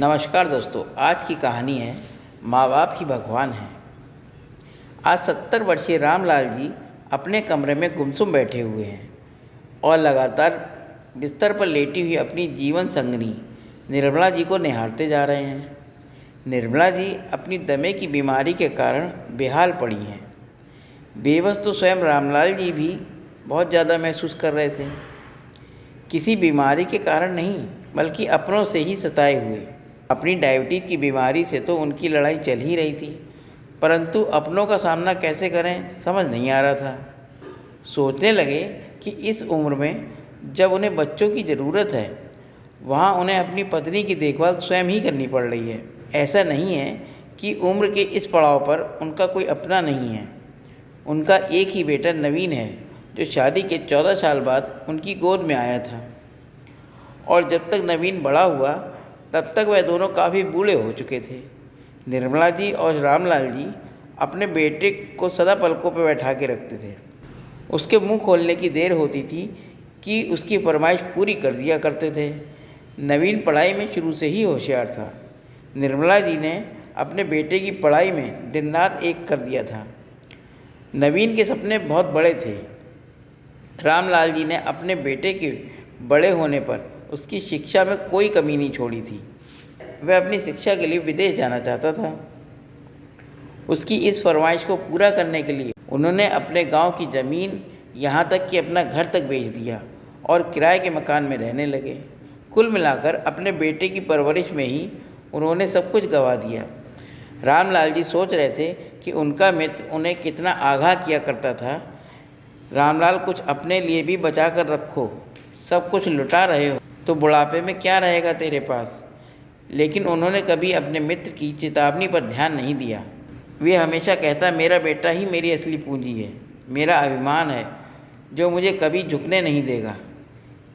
नमस्कार दोस्तों, आज की कहानी है माँ बाप ही भगवान हैं। आज 70 वर्षीय रामलाल जी अपने कमरे में गुमसुम बैठे हुए हैं और लगातार बिस्तर पर लेटी हुई अपनी जीवन संगिनी निर्मला जी को निहारते जा रहे हैं। निर्मला जी अपनी दमे की बीमारी के कारण बेहाल पड़ी हैं। बेबस तो स्वयं रामलाल जी भी बहुत ज़्यादा महसूस कर रहे थे, किसी बीमारी के कारण नहीं बल्कि अपनों से ही सताए हुए। अपनी डायबिटीज़ की बीमारी से तो उनकी लड़ाई चल ही रही थी, परंतु अपनों का सामना कैसे करें समझ नहीं आ रहा था। सोचने लगे कि इस उम्र में जब उन्हें बच्चों की ज़रूरत है, वहाँ उन्हें अपनी पत्नी की देखभाल स्वयं ही करनी पड़ रही है। ऐसा नहीं है कि उम्र के इस पड़ाव पर उनका कोई अपना नहीं है। उनका एक ही बेटा नवीन है, जो शादी के 14 साल बाद उनकी गोद में आया था, और जब तक नवीन बड़ा हुआ तब तक वह दोनों काफ़ी बूढ़े हो चुके थे। निर्मला जी और रामलाल जी अपने बेटे को सदा पलकों पर बैठा के रखते थे। उसके मुंह खोलने की देर होती थी कि उसकी फरमाइश पूरी कर दिया करते थे। नवीन पढ़ाई में शुरू से ही होशियार था। निर्मला जी ने अपने बेटे की पढ़ाई में दिन रात एक कर दिया था। नवीन के सपने बहुत बड़े थे। रामलाल जी ने अपने बेटे के बड़े होने पर उसकी शिक्षा में कोई कमी नहीं छोड़ी थी। वह अपनी शिक्षा के लिए विदेश जाना चाहता था। उसकी इस फरमाइश को पूरा करने के लिए उन्होंने अपने गांव की ज़मीन, यहाँ तक कि अपना घर तक बेच दिया और किराए के मकान में रहने लगे। कुल मिलाकर अपने बेटे की परवरिश में ही उन्होंने सब कुछ गंवा दिया। रामलाल जी सोच रहे थे कि उनका मित्र उन्हें कितना आगाह किया करता था, रामलाल कुछ अपने लिए भी बचा कर रखो, सब कुछ लुटा रहे हो तो बुढ़ापे में क्या रहेगा तेरे पास। लेकिन उन्होंने कभी अपने मित्र की चेतावनी पर ध्यान नहीं दिया। वे हमेशा कहता, मेरा बेटा ही मेरी असली पूंजी है, मेरा अभिमान है, जो मुझे कभी झुकने नहीं देगा।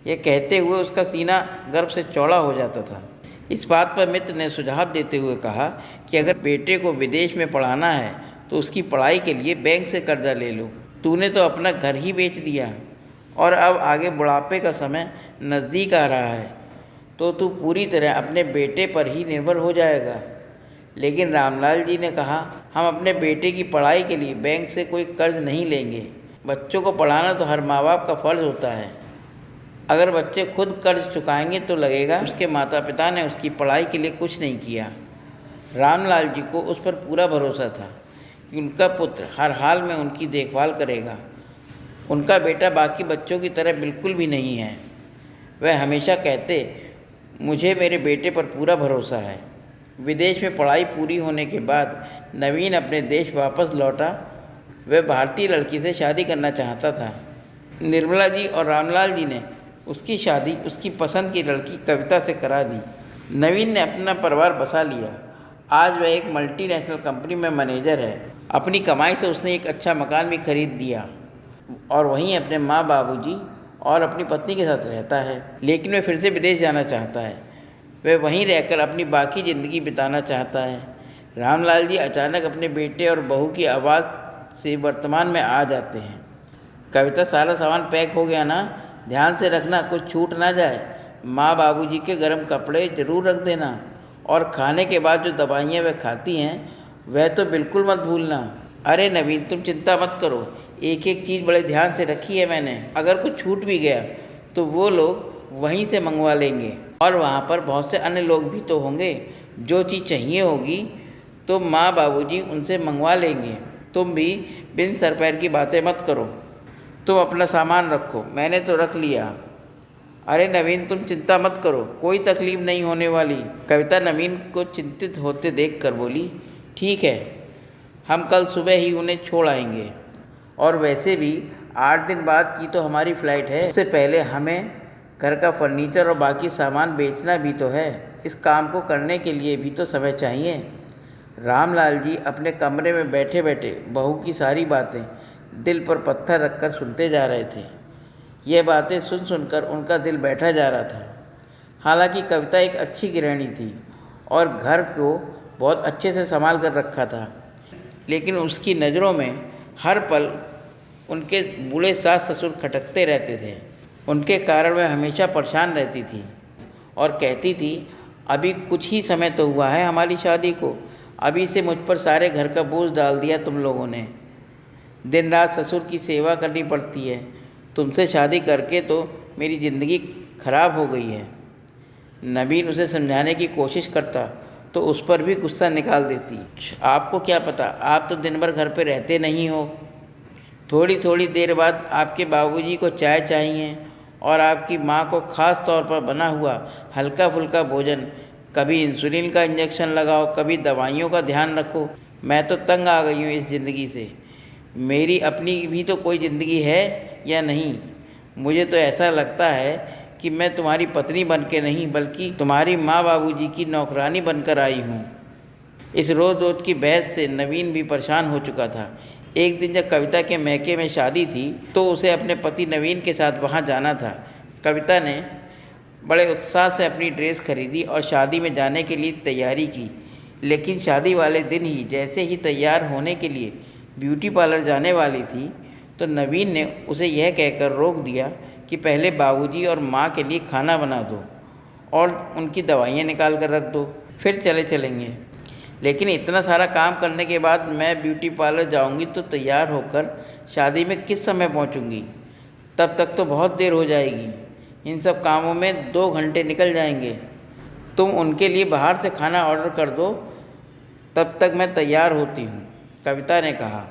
ये कहते हुए उसका सीना गर्व से चौड़ा हो जाता था। इस बात पर मित्र ने सुझाव देते हुए कहा कि अगर बेटे को विदेश में पढ़ाना है तो उसकी पढ़ाई के लिए बैंक से कर्जा ले लो। तूने तो अपना घर ही बेच दिया और अब आगे बुढ़ापे का समय नज़दीक आ रहा है तो तू पूरी तरह अपने बेटे पर ही निर्भर हो जाएगा। लेकिन रामलाल जी ने कहा, हम अपने बेटे की पढ़ाई के लिए बैंक से कोई कर्ज नहीं लेंगे। बच्चों को पढ़ाना तो हर माँ बाप का फ़र्ज़ होता है। अगर बच्चे खुद कर्ज चुकाएंगे तो लगेगा उसके माता पिता ने उसकी पढ़ाई के लिए कुछ नहीं किया। रामलाल जी को उस पर पूरा भरोसा था कि उनका पुत्र हर हाल में उनकी देखभाल करेगा। उनका बेटा बाकी बच्चों की तरह बिल्कुल भी नहीं है। वह हमेशा कहते, मुझे मेरे बेटे पर पूरा भरोसा है। विदेश में पढ़ाई पूरी होने के बाद नवीन अपने देश वापस लौटा। वह भारतीय लड़की से शादी करना चाहता था। निर्मला जी और रामलाल जी ने उसकी शादी उसकी पसंद की लड़की कविता से करा दी। नवीन ने अपना परिवार बसा लिया। आज वह एक मल्टीनेशनल कंपनी में मैनेजर है। अपनी कमाई से उसने एक अच्छा मकान भी खरीद दिया और वहीं अपने माँ बाबूजी और अपनी पत्नी के साथ रहता है। लेकिन वह फिर से विदेश जाना चाहता है। वह वहीं रहकर अपनी बाकी ज़िंदगी बिताना चाहता है। रामलाल जी अचानक अपने बेटे और बहू की आवाज़ से वर्तमान में आ जाते हैं। कविता, सारा सामान पैक हो गया ना? ध्यान से रखना, कुछ छूट ना जाए। माँ बाबूजी के गर्म कपड़े ज़रूर रख देना, और खाने के बाद जो दवाइयाँ वह खाती हैं वह तो बिल्कुल मत भूलना। अरे नवीन, तुम चिंता मत करो, एक एक चीज़ बड़े ध्यान से रखी है मैंने। अगर कुछ छूट भी गया तो वो लोग वहीं से मंगवा लेंगे, और वहाँ पर बहुत से अन्य लोग भी तो होंगे। जो चीज़ चाहिए होगी तो माँ बाबूजी उनसे मंगवा लेंगे। तुम भी बिन सर पैर की बातें मत करो। तुम अपना सामान रखो, मैंने तो रख लिया। अरे नवीन, तुम चिंता मत करो, कोई तकलीफ़ नहीं होने वाली। कविता नवीन को चिंतित होते देखकर बोली, ठीक है, हम कल सुबह ही उन्हें छोड़ आएंगे। और वैसे भी 8 दिन बाद की तो हमारी फ़्लाइट है। उससे पहले हमें घर का फर्नीचर और बाकी सामान बेचना भी तो है। इस काम को करने के लिए भी तो समय चाहिए। रामलाल जी अपने कमरे में बैठे बैठे बहू की सारी बातें दिल पर पत्थर रखकर सुनते जा रहे थे। ये बातें सुन सुनकर उनका दिल बैठा जा रहा था। हालांकि कविता एक अच्छी गृहिणी थी और घर को बहुत अच्छे से संभाल कर रखा था, लेकिन उसकी नज़रों में हर पल उनके बूढ़े सास ससुर खटकते रहते थे। उनके कारण वह हमेशा परेशान रहती थी और कहती थी, अभी कुछ ही समय तो हुआ है हमारी शादी को, अभी से मुझ पर सारे घर का बोझ डाल दिया तुम लोगों ने। दिन रात ससुर की सेवा करनी पड़ती है। तुमसे शादी करके तो मेरी ज़िंदगी खराब हो गई है। नवीन उसे समझाने की कोशिश करता तो उस पर भी गुस्सा निकाल देती। आपको क्या पता, आप तो दिन भर घर पे रहते नहीं हो। थोड़ी थोड़ी देर बाद आपके बाबूजी को चाय चाहिए और आपकी माँ को ख़ास तौर पर बना हुआ हल्का फुल्का भोजन। कभी इंसुलिन का इंजेक्शन लगाओ, कभी दवाइयों का ध्यान रखो। मैं तो तंग आ गई हूँ इस ज़िंदगी से। मेरी अपनी भी तो कोई ज़िंदगी है या नहीं? मुझे तो ऐसा लगता है कि मैं तुम्हारी पत्नी बन के नहीं बल्कि तुम्हारी माँ बाबूजी की नौकरानी बनकर आई हूँ। इस रोज़ रोज़ की बहस से नवीन भी परेशान हो चुका था। एक दिन जब कविता के मैके में शादी थी तो उसे अपने पति नवीन के साथ वहाँ जाना था। कविता ने बड़े उत्साह से अपनी ड्रेस खरीदी और शादी में जाने के लिए तैयारी की। लेकिन शादी वाले दिन ही जैसे ही तैयार होने के लिए ब्यूटी पार्लर जाने वाली थी तो नवीन ने उसे यह कहकर रोक दिया कि पहले बाबूजी और माँ के लिए खाना बना दो और उनकी दवाइयाँ निकाल कर रख दो, फिर चलेंगे। लेकिन इतना सारा काम करने के बाद मैं ब्यूटी पार्लर जाऊंगी तो तैयार होकर शादी में किस समय पहुंचूंगी? तब तक तो बहुत देर हो जाएगी। इन सब कामों में 2 घंटे निकल जाएंगे। तुम उनके लिए बाहर से खाना ऑर्डर कर दो, तब तक मैं तैयार होती हूँ, कविता ने कहा।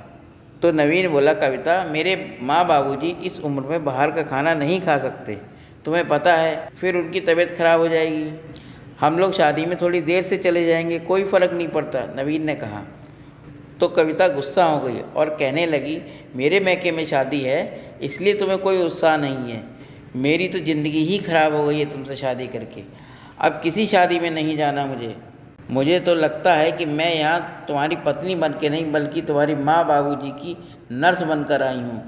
तो नवीन बोला, कविता, मेरे माँ बाबूजी इस उम्र में बाहर का खाना नहीं खा सकते, तुम्हें पता है, फिर उनकी तबीयत खराब हो जाएगी। हम लोग शादी में थोड़ी देर से चले जाएंगे, कोई फ़र्क नहीं पड़ता, नवीन ने कहा। तो कविता गुस्सा हो गई और कहने लगी, मेरे मैके में शादी है इसलिए तुम्हें कोई उत्साह नहीं है। मेरी तो ज़िंदगी ही खराब हो गई है तुमसे शादी करके। अब किसी शादी में नहीं जाना मुझे तो लगता है कि मैं यहाँ तुम्हारी पत्नी बन के नहीं बल्कि तुम्हारी माँ बाबूजी की नर्स बनकर आई हूँ।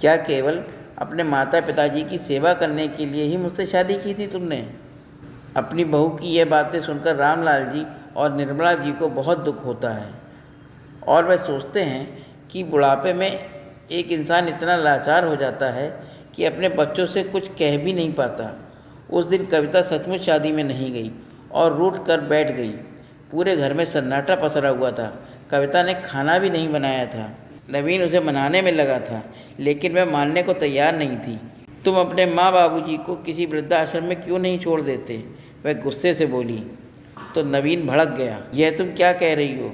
क्या केवल अपने माता पिताजी की सेवा करने के लिए ही मुझसे शादी की थी तुमने? अपनी बहू की यह बातें सुनकर रामलाल जी और निर्मला जी को बहुत दुख होता है और वह सोचते हैं कि बुढ़ापे में एक इंसान इतना लाचार हो जाता है कि अपने बच्चों से कुछ कह भी नहीं पाता। उस दिन कविता सचमुच शादी में नहीं गई और रूठ कर बैठ गई। पूरे घर में सन्नाटा पसरा हुआ था। कविता ने खाना भी नहीं बनाया था। नवीन उसे मनाने में लगा था लेकिन वह मानने को तैयार नहीं थी। तुम अपने माँ बाबूजी को किसी वृद्धाश्रम में क्यों नहीं छोड़ देते? वह गुस्से से बोली। तो नवीन भड़क गया। यह तुम क्या कह रही हो?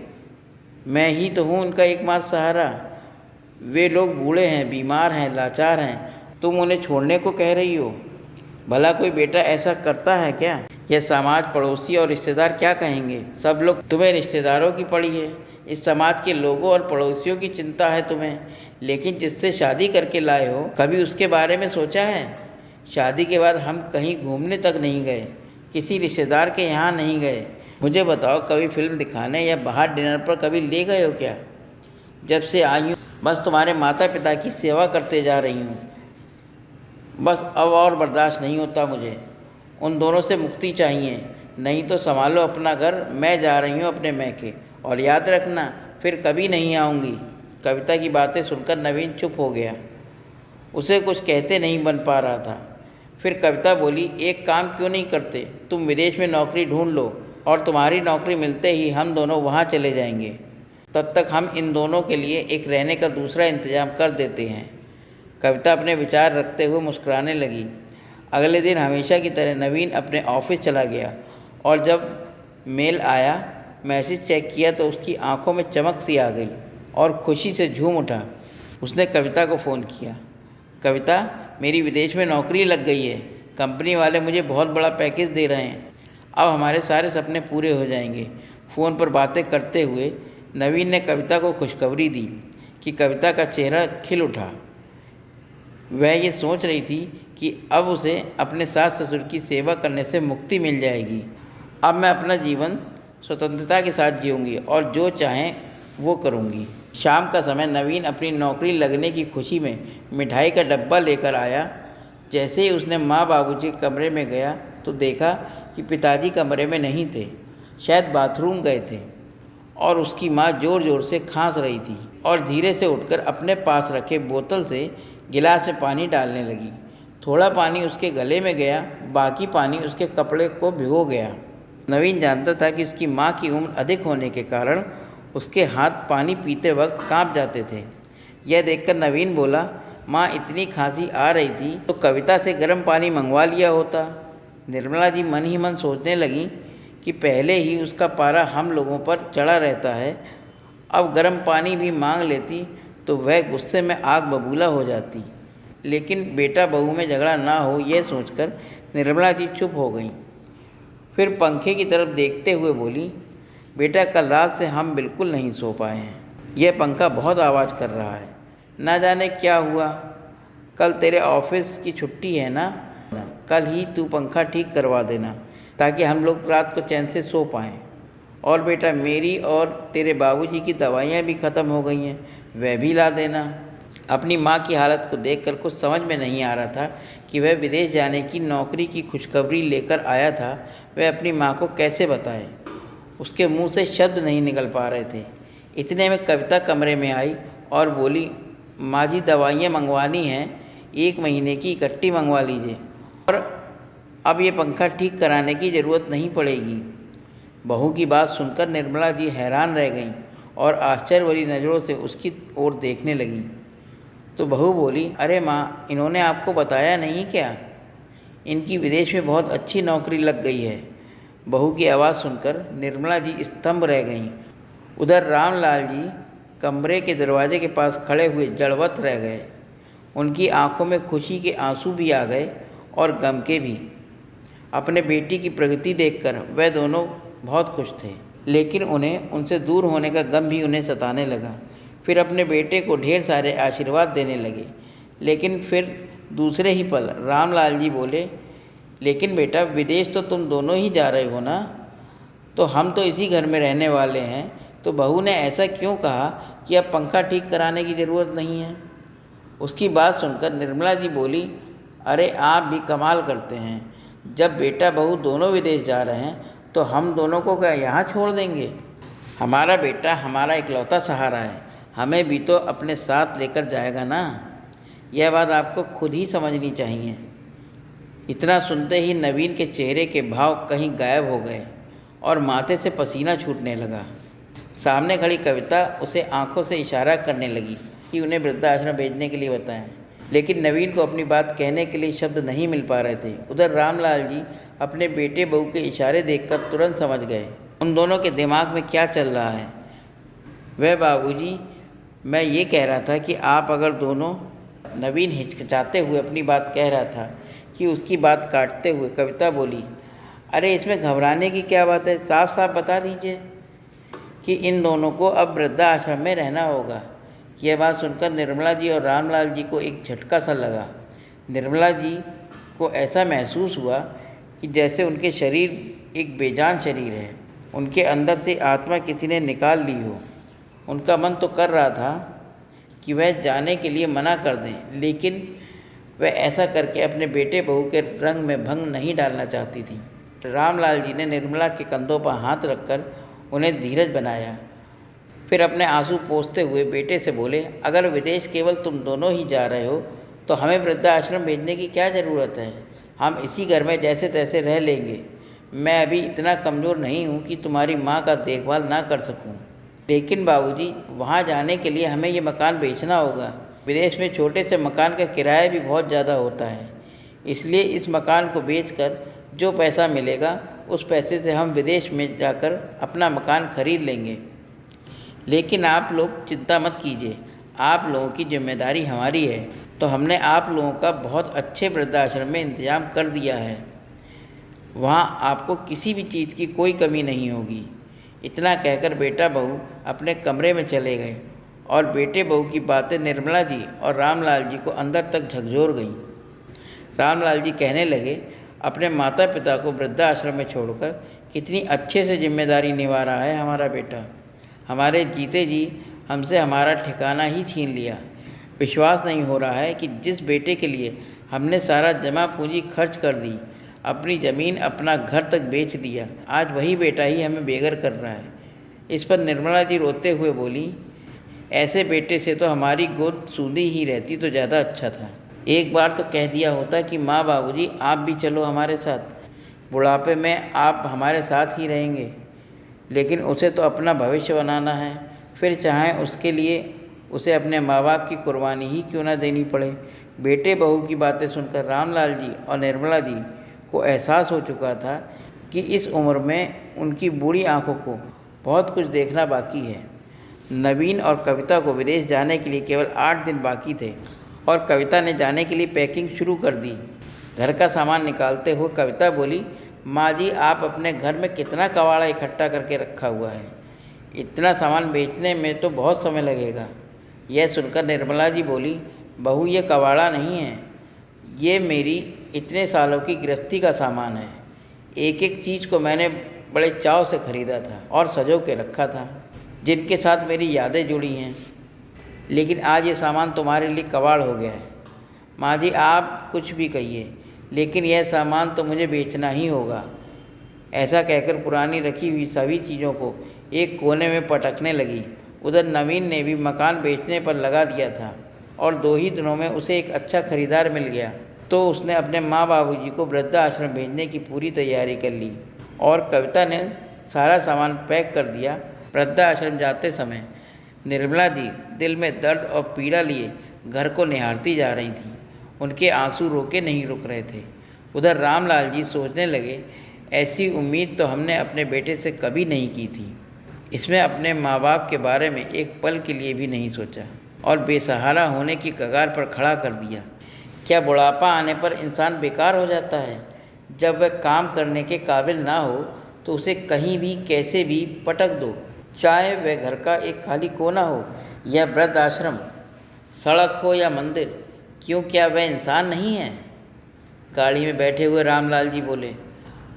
मैं ही तो हूँ उनका एकमात्र सहारा। वे लोग बूढ़े हैं, बीमार हैं, लाचार हैं, तुम उन्हें छोड़ने को कह रही हो? भला कोई बेटा ऐसा करता है क्या? यह समाज, पड़ोसी और रिश्तेदार क्या कहेंगे? सब लोग तुम्हें रिश्तेदारों की पड़ी है। इस समाज के लोगों और पड़ोसियों की चिंता है तुम्हें, लेकिन जिससे शादी करके लाए हो कभी उसके बारे में सोचा है? शादी के बाद हम कहीं घूमने तक नहीं गए, किसी रिश्तेदार के यहाँ नहीं गए। मुझे बताओ, कभी फिल्म दिखाने या बाहर डिनर पर कभी ले गए हो क्या? जब से आई हूँ बस तुम्हारे माता पिता की सेवा करते जा रही हूँ। बस अब और बर्दाश्त नहीं होता मुझे। उन दोनों से मुक्ति चाहिए, नहीं तो संभालो अपना घर, मैं जा रही हूँ अपने मैके, और याद रखना फिर कभी नहीं आऊँगी। कविता की बातें सुनकर नवीन चुप हो गया। उसे कुछ कहते नहीं बन पा रहा था। फिर कविता बोली, एक काम क्यों नहीं करते? तुम विदेश में नौकरी ढूंढ लो और तुम्हारी नौकरी मिलते ही हम दोनों वहाँ चले जाएंगे। तब तक हम इन दोनों के लिए एक रहने का दूसरा इंतज़ाम कर देते हैं। कविता अपने विचार रखते हुए मुस्कुराने लगी। अगले दिन हमेशा की तरह नवीन अपने ऑफिस चला गया और जब मेल आया, मैसेज चेक किया तो उसकी आंखों में चमक सी आ गई और खुशी से झूम उठा। उसने कविता को फ़ोन किया। कविता, मेरी विदेश में नौकरी लग गई है। कंपनी वाले मुझे बहुत बड़ा पैकेज दे रहे हैं। अब हमारे सारे सपने पूरे हो जाएंगे। फ़ोन पर बातें करते हुए नवीन ने कविता को खुशखबरी दी कि कविता का चेहरा खिल उठा। वह ये सोच रही थी कि अब उसे अपने सास ससुर की सेवा करने से मुक्ति मिल जाएगी। अब मैं अपना जीवन स्वतंत्रता के साथ जीऊँगी और जो चाहें वो करूँगी। शाम का समय नवीन अपनी नौकरी लगने की खुशी में मिठाई का डब्बा लेकर आया। जैसे ही उसने माँ बाबूजी के कमरे में गया तो देखा कि पिताजी कमरे में नहीं थे, शायद बाथरूम गए थे, और उसकी माँ ज़ोर ज़ोर से खांस रही थी और धीरे से उठकर अपने पास रखे बोतल से गिलास में पानी डालने लगी। थोड़ा पानी उसके गले में गया, बाकी पानी उसके कपड़े को भिगो गया। नवीन जानता था कि उसकी माँ की उम्र अधिक होने के कारण उसके हाथ पानी पीते वक्त कांप जाते थे। यह देखकर नवीन बोला, माँ इतनी खांसी आ रही थी तो कविता से गर्म पानी मंगवा लिया होता। निर्मला जी मन ही मन सोचने लगीं कि पहले ही उसका पारा हम लोगों पर चढ़ा रहता है, अब गर्म पानी भी मांग लेती तो वह गुस्से में आग बबूला हो जाती। लेकिन बेटा बहू में झगड़ा ना हो यह सोचकर निर्मला जी चुप हो गईं। फिर पंखे की तरफ देखते हुए बोली, बेटा कल रात से हम बिल्कुल नहीं सो पाए हैं। यह पंखा बहुत आवाज़ कर रहा है, ना जाने क्या हुआ। कल तेरे ऑफिस की छुट्टी है ना, कल ही तू पंखा ठीक करवा देना ताकि हम लोग रात को चैन से सो पाएँ। और बेटा मेरी और तेरे बाबूजी की दवाइयाँ भी ख़त्म हो गई हैं, वह भी ला देना। अपनी माँ की हालत को देखकर कुछ समझ में नहीं आ रहा था कि वह विदेश जाने की नौकरी की खुशखबरी लेकर आया था, वह अपनी माँ को कैसे बताए। उसके मुंह से शब्द नहीं निकल पा रहे थे। इतने में कविता कमरे में आई और बोली, माँ जी दवाइयाँ मंगवानी हैं, 1 महीने की इकट्ठी मंगवा लीजिए और अब ये पंखा ठीक कराने की ज़रूरत नहीं पड़ेगी। बहू की बात सुनकर निर्मला जी हैरान रह गईं और आश्चर्य भरी नज़रों से उसकी ओर देखने लगीं। तो बहू बोली, अरे माँ, इन्होंने आपको बताया नहीं क्या? इनकी विदेश में बहुत अच्छी नौकरी लग गई है। बहू की आवाज़ सुनकर निर्मला जी स्तंभ रह गईं। उधर रामलाल जी कमरे के दरवाजे के पास खड़े हुए जड़वत रह गए। उनकी आंखों में खुशी के आंसू भी आ गए और गम के भी। अपने बेटी की प्रगति देखकर वह दोनों बहुत खुश थे, लेकिन उन्हें उनसे दूर होने का गम भी उन्हें सताने लगा। फिर अपने बेटे को ढेर सारे आशीर्वाद देने लगे। लेकिन फिर दूसरे ही पल रामलाल जी बोले, लेकिन बेटा विदेश तो तुम दोनों ही जा रहे हो ना, तो हम तो इसी घर में रहने वाले हैं। तो बहू ने ऐसा क्यों कहा कि अब पंखा ठीक कराने की ज़रूरत नहीं है? उसकी बात सुनकर निर्मला जी बोली, अरे आप भी कमाल करते हैं। जब बेटा बहू दोनों विदेश जा रहे हैं तो हम दोनों को क्या यहाँ छोड़ देंगे? हमारा बेटा हमारा इकलौता सहारा है, हमें भी तो अपने साथ लेकर जाएगा ना। यह बात आपको खुद ही समझनी चाहिए। इतना सुनते ही नवीन के चेहरे के भाव कहीं गायब हो गए और माथे से पसीना छूटने लगा। सामने खड़ी कविता उसे आंखों से इशारा करने लगी कि उन्हें वृद्धाश्रम भेजने के लिए बताएं, लेकिन नवीन को अपनी बात कहने के लिए शब्द नहीं मिल पा रहे थे। उधर रामलाल जी अपने बेटे बहू के इशारे देखकर तुरंत समझ गए उन दोनों के दिमाग में क्या चल रहा है। वह बाबूजी, मैं ये कह रहा था कि आप अगर दोनों, नवीन हिचकिचाते हुए अपनी बात कह रहा था कि उसकी बात काटते हुए कविता बोली, अरे इसमें घबराने की क्या बात है, साफ साफ बता दीजिए कि इन दोनों को अब वृद्धाश्रम में रहना होगा। यह बात सुनकर निर्मला जी और रामलाल जी को एक झटका सा लगा। निर्मला जी को ऐसा महसूस हुआ कि जैसे उनके शरीर एक बेजान शरीर है, उनके अंदर से आत्मा किसी ने निकाल ली हो। उनका मन तो कर रहा था कि वह जाने के लिए मना कर दें, लेकिन वह ऐसा करके अपने बेटे बहू के रंग में भंग नहीं डालना चाहती थी। रामलाल जी ने निर्मला के कंधों पर हाथ रखकर उन्हें धीरज बनाया। फिर अपने आंसू पोंछते हुए बेटे से बोले, अगर विदेश केवल तुम दोनों ही जा रहे हो तो हमें वृद्धाश्रम भेजने की क्या ज़रूरत है? हम इसी घर में जैसे तैसे रह लेंगे। मैं अभी इतना कमज़ोर नहीं हूँ कि तुम्हारी माँ का देखभाल ना कर सकूँ। लेकिन बाबूजी, वहाँ जाने के लिए हमें ये मकान बेचना होगा। विदेश में छोटे से मकान का किराया भी बहुत ज़्यादा होता है, इसलिए इस मकान को बेचकर जो पैसा मिलेगा उस पैसे से हम विदेश में जाकर अपना मकान खरीद लेंगे। लेकिन आप लोग चिंता मत कीजिए, आप लोगों की जिम्मेदारी हमारी है, तो हमने आप लोगों का बहुत अच्छे वृद्धाश्रम में इंतज़ाम कर दिया है। वहाँ आपको किसी भी चीज़ की कोई कमी नहीं होगी। इतना कहकर बेटा बहू अपने कमरे में चले गए और बेटे बहू की बातें निर्मला जी और रामलाल जी को अंदर तक झकझोर गईं। रामलाल जी कहने लगे, अपने माता पिता को वृद्धाश्रम में छोड़कर कितनी अच्छे से जिम्मेदारी निभा रहा है हमारा बेटा। हमारे जीते जी हमसे हमारा ठिकाना ही छीन लिया। विश्वास नहीं हो रहा है कि जिस बेटे के लिए हमने सारा जमा पूंजी खर्च कर दी, अपनी ज़मीन अपना घर तक बेच दिया, आज वही बेटा ही हमें बेघर कर रहा है। इस पर निर्मला जी रोते हुए बोली, ऐसे बेटे से तो हमारी गोद सूंधी ही रहती तो ज़्यादा अच्छा था। एक बार तो कह दिया होता कि माँ बाबूजी आप भी चलो हमारे साथ। बुढ़ापे में आप हमारे साथ ही रहेंगे, लेकिन उसे तो अपना भविष्य बनाना है, फिर चाहे उसके लिए उसे अपने माँ बाप की कुर्बानी ही क्यों ना देनी पड़े। बेटे बहू की बातें सुनकर रामलाल जी और निर्मला जी को एहसास हो चुका था कि इस उम्र में उनकी बूढ़ी आंखों को बहुत कुछ देखना बाकी है। नवीन और कविता को विदेश जाने के लिए केवल 8 दिन बाकी थे और कविता ने जाने के लिए पैकिंग शुरू कर दी। घर का सामान निकालते हुए कविता बोली, माँ जी आप अपने घर में कितना कबाड़ा इकट्ठा करके रखा हुआ है, इतना सामान बेचने में तो बहुत समय लगेगा। यह सुनकर निर्मला जी बोली, बहू ये कबाड़ा नहीं है, ये मेरी इतने सालों की गृहस्थी का सामान है। एक एक चीज़ को मैंने बड़े चाव से ख़रीदा था और सजो के रखा था, जिनके साथ मेरी यादें जुड़ी हैं, लेकिन आज ये सामान तुम्हारे लिए कबाड़ हो गया है। माँ जी आप कुछ भी कहिए, लेकिन यह सामान तो मुझे बेचना ही होगा। ऐसा कहकर पुरानी रखी हुई सभी चीज़ों को एक कोने में पटकने लगी। उधर नवीन ने भी मकान बेचने पर लगा दिया था और 2 ही दिनों में उसे एक अच्छा खरीदार मिल गया, तो उसने अपने माँ बाबूजी को वृद्धाश्रम भेजने की पूरी तैयारी कर ली और कविता ने सारा सामान पैक कर दिया। वृद्धाश्रम जाते समय निर्मला जी दिल में दर्द और पीड़ा लिए घर को निहारती जा रही थीं। उनके आंसू रोके नहीं रुक रहे थे। उधर रामलाल जी सोचने लगे, ऐसी उम्मीद तो हमने अपने बेटे से कभी नहीं की थी। इसमें अपने माँ बाप के बारे में एक पल के लिए भी नहीं सोचा और बेसहारा होने की कगार पर खड़ा कर दिया। क्या बुढ़ापा आने पर इंसान बेकार हो जाता है? जब वह काम करने के काबिल ना हो तो उसे कहीं भी कैसे भी पटक दो, चाहे वह घर का एक खाली कोना हो या वृद्ध आश्रम, सड़क हो या मंदिर। क्यों, क्या वह इंसान नहीं है? गाड़ी में बैठे हुए रामलाल जी बोले।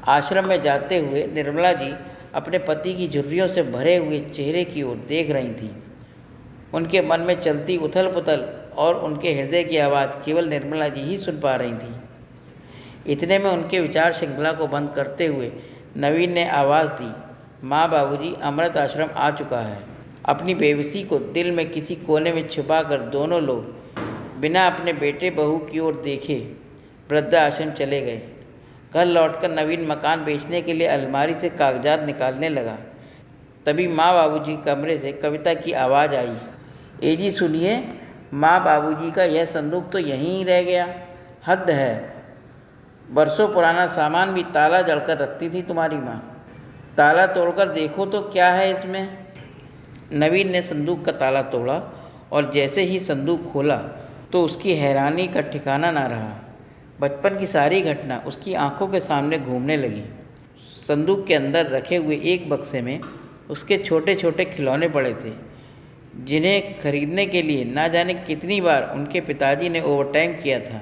आश्रम में जाते हुए निर्मला जी अपने पति की झुर्रियों से भरे हुए चेहरे की ओर देख रही थीं। उनके मन में चलती उथल पुथल और उनके हृदय की आवाज़ केवल निर्मला जी ही सुन पा रही थीं। इतने में उनके विचार श्रृंखला को बंद करते हुए नवीन ने आवाज़ दी, माँ बाबूजी अमृत आश्रम आ चुका है। अपनी बेबसी को दिल में किसी कोने में छुपाकर दोनों लोग बिना अपने बेटे बहू की ओर देखे वृद्धाश्रम चले गए। घर लौटकर नवीन मकान बेचने के लिए अलमारी से कागजात निकालने लगा। तभी माँ बाबूजी कमरे से कविता की आवाज़ आई, ए जी सुनिए, माँ बाबूजी का यह संदूक तो यहीं रह गया। हद है, बरसों पुराना सामान भी ताला जड़कर रखती थी तुम्हारी माँ। ताला तोड़कर देखो तो क्या है इसमें। नवीन ने संदूक का ताला तोड़ा और जैसे ही संदूक खोला तो उसकी हैरानी का ठिकाना ना रहा। बचपन की सारी घटना उसकी आंखों के सामने घूमने लगी। संदूक के अंदर रखे हुए एक बक्से में उसके छोटे छोटे खिलौने पड़े थे, जिन्हें खरीदने के लिए ना जाने कितनी बार उनके पिताजी ने ओवरटाइम किया था।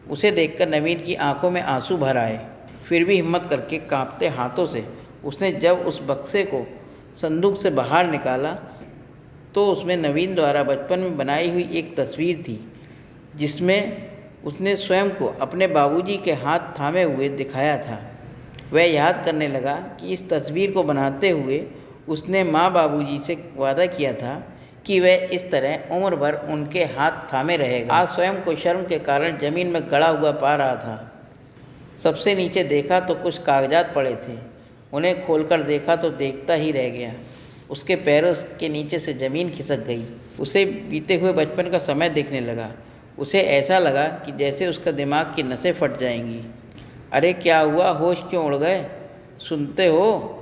उसे देखकर नवीन की आंखों में आंसू भर आए। फिर भी हिम्मत करके कांपते हाथों से उसने जब उस बक्से को संदूक से बाहर निकाला तो उसमें नवीन द्वारा बचपन में बनाई हुई एक तस्वीर थी, जिसमें उसने स्वयं को अपने बाबूजी के हाथ थामे हुए दिखाया था। वह याद करने लगा कि इस तस्वीर को बनाते हुए उसने माँ बाबूजी से वादा किया था कि वह इस तरह उम्र भर उनके हाथ थामे रहेगा। आज स्वयं को शर्म के कारण ज़मीन में गड़ा हुआ पा रहा था। सबसे नीचे देखा तो कुछ कागजात पड़े थे। उन्हें खोलकर देखा तो देखता ही रह गया। उसके पैरों के नीचे से ज़मीन खिसक गई। उसे बीते हुए बचपन का समय देखने लगा। उसे ऐसा लगा कि जैसे उसका दिमाग की नसें फट जाएंगी। अरे क्या हुआ, होश क्यों उड़ गए? सुनते हो?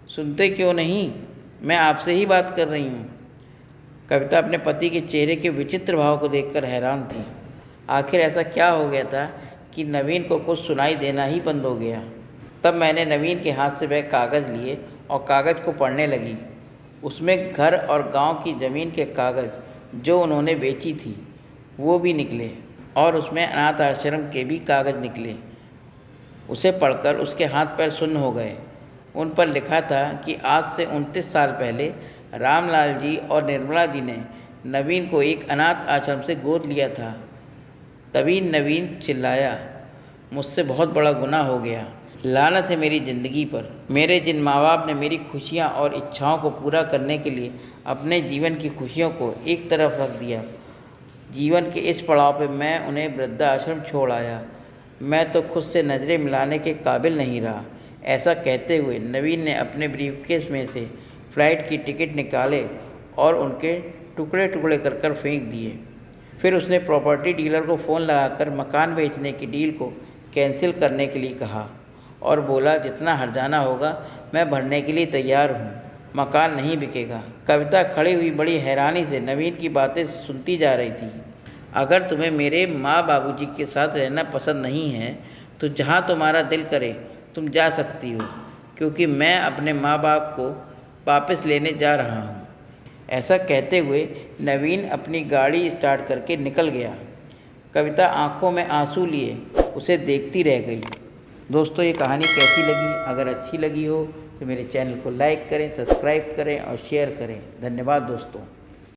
सुनते क्यों नहीं? मैं आपसे ही बात कर रही हूँ। कविता अपने पति के चेहरे के विचित्र भाव को देखकर हैरान थी। आखिर ऐसा क्या हो गया था कि नवीन को कुछ सुनाई देना ही बंद हो गया। तब मैंने नवीन के हाथ से वह कागज़ लिए और कागज़ को पढ़ने लगी। उसमें घर और गांव की ज़मीन के कागज़ जो उन्होंने बेची थी वो भी निकले और उसमें अनाथ आश्रम के भी कागज़ निकले। उसे पढ़कर उसके हाथ पैर सुन्न हो गए। उन पर लिखा था कि आज से 29 साल पहले रामलाल जी और निर्मला जी ने नवीन को एक अनाथ आश्रम से गोद लिया था। तभी नवीन चिल्लाया, मुझसे बहुत बड़ा गुनाह हो गया। लानत है मेरी ज़िंदगी पर। मेरे जिन माँ बाप ने मेरी खुशियाँ और इच्छाओं को पूरा करने के लिए अपने जीवन की खुशियों को एक तरफ रख दिया, जीवन के इस पड़ाव पे मैं उन्हें वृद्धाश्रम छोड़ आया। मैं तो खुद से नज़रें मिलाने के काबिल नहीं रहा। ऐसा कहते हुए नवीन ने अपने ब्रीफकेस में से फ़्लाइट की टिकट निकाले और उनके टुकड़े टुकड़े कर कर फेंक दिए। फिर उसने प्रॉपर्टी डीलर को फ़ोन लगाकर मकान बेचने की डील को कैंसिल करने के लिए कहा और बोला, जितना हर्जाना होगा मैं भरने के लिए तैयार हूँ, मकान नहीं बिकेगा। कविता खड़ी हुई बड़ी हैरानी से नवीन की बातें सुनती जा रही थी। अगर तुम्हें मेरे माँ बाबूजी के साथ रहना पसंद नहीं है तो जहाँ तुम्हारा दिल करे तुम जा सकती हो, क्योंकि मैं अपने माँ बाप को वापस लेने जा रहा हूँ। ऐसा कहते हुए नवीन अपनी गाड़ी स्टार्ट करके निकल गया। कविता आंखों में आंसू लिए उसे देखती रह गई। दोस्तों, ये कहानी कैसी लगी? अगर अच्छी लगी हो तो मेरे चैनल को लाइक करें, सब्सक्राइब करें और शेयर करें। धन्यवाद दोस्तों।